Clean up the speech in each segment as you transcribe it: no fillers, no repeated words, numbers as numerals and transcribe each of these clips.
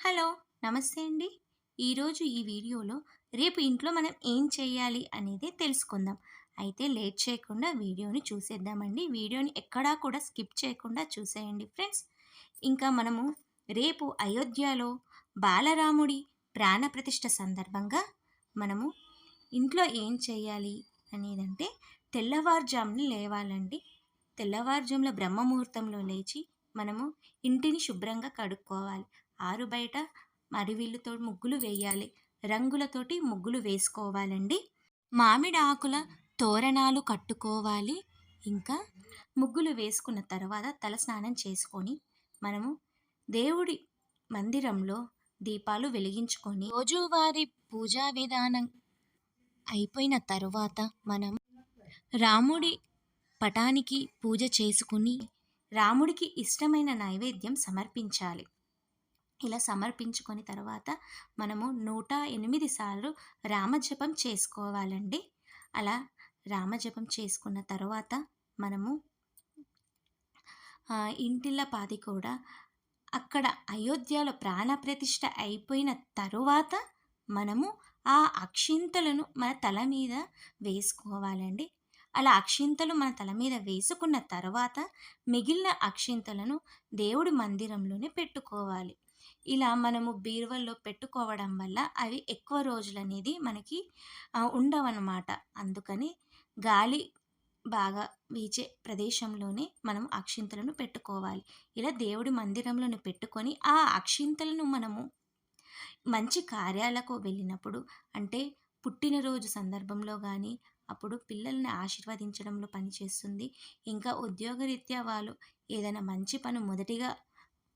Hello! నమస్తే అండి. ఈరోజు ఈ వీడియోలో రేపు ఇంట్లో మనం ఏం చేయాలి అనేది తెలుసుకుందాం. అయితే లేట్ చేయకుండా వీడియోని చూసేద్దామండి. వీడియోని ఎక్కడా కూడా స్కిప్ చేయకుండా చూసేయండి ఫ్రెండ్స్. ఇంకా మనము రేపు అయోధ్యలో బాలరాముడి ప్రాణప్రతిష్ఠ సందర్భంగా మనము ఇంట్లో ఏం చేయాలి అనేదంటే తెల్లవారుజామున లేవాలండి. తెల్లవారుజామున బ్రహ్మముహూర్తంలో లేచి మనము ఇంటిని శుభ్రంగా కడుక్కోవాలి. ఆరుబయట మరివిల్లుతో ముగ్గులు వేయాలి. రంగులతోటి ముగ్గులు వేసుకోవాలండి. మామిడి ఆకుల తోరణాలు కట్టుకోవాలి. ఇంకా ముగ్గులు వేసుకున్న తర్వాత తలస్నానం చేసుకొని మనము దేవుడి మందిరంలో దీపాలు వెలిగించుకొని రోజువారీ పూజా విధానం అయిపోయిన తరువాత మనం రాముడి పటానికి పూజ చేసుకుని రాముడికి ఇష్టమైన నైవేద్యం సమర్పించాలి. ఇలా సమర్పించుకొని తర్వాత మనము 108 సార్లు రామజపం చేసుకోవాలండి. అలా రామజపం చేసుకున్న తర్వాత మనము ఇంటిల్లపాది కూడా అక్కడ అయోధ్యలో ప్రాణప్రతిష్ఠ అయిపోయిన తరువాత మనము ఆ అక్షింతలను మన తల మీద వేసుకోవాలండి. అలా అక్షింతలు మన తల మీద వేసుకున్న తర్వాత మిగిలిన అక్షింతలను దేవుడి మందిరంలోనే పెట్టుకోవాలి. ఇలా మనము బీరువాలో పెట్టుకోవడం వల్ల అవి ఎక్కువ రోజులనేది మనకి ఉండవన్నమాట. అందుకని గాలి బాగా వీచే ప్రదేశంలోనే మనం అక్షింతలను పెట్టుకోవాలి. ఇలా దేవుడి మందిరంలోనే పెట్టుకొని ఆ అక్షింతలను మనము మంచి కార్యాలకు వెళ్ళినప్పుడు అంటే పుట్టినరోజు సందర్భంలో కానీ అప్పుడు పిల్లల్ని ఆశీర్వదించడంలో పనిచేస్తుంది. ఇంకా ఉద్యోగరీత్యా వాళ్ళు ఏదైనా మంచి పని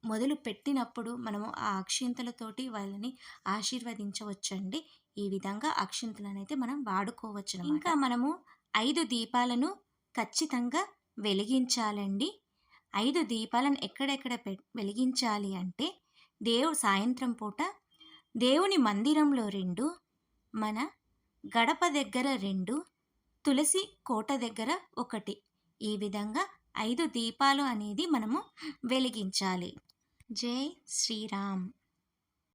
మొదలు పెట్టినప్పుడు మనము ఆ అక్షింతలతోటి వాళ్ళని ఆశీర్వదించవచ్చండి. ఈ విధంగా అక్షింతలనైతే మనం వాడుకోవచ్చనమాట. ఇంకా మనము 5 దీపాలను ఖచ్చితంగా వెలిగించాలండి. 5 దీపాలను ఎక్కడెక్కడ వెలిగించాలి అంటే సాయంత్రం పూట దేవుని మందిరంలో 2, మన గడప దగ్గర 2, తులసి కోట దగ్గర 1. ఈ విధంగా 5 దీపాలు అనేది మనము వెలిగించాలి. జై శ్రీరామ్.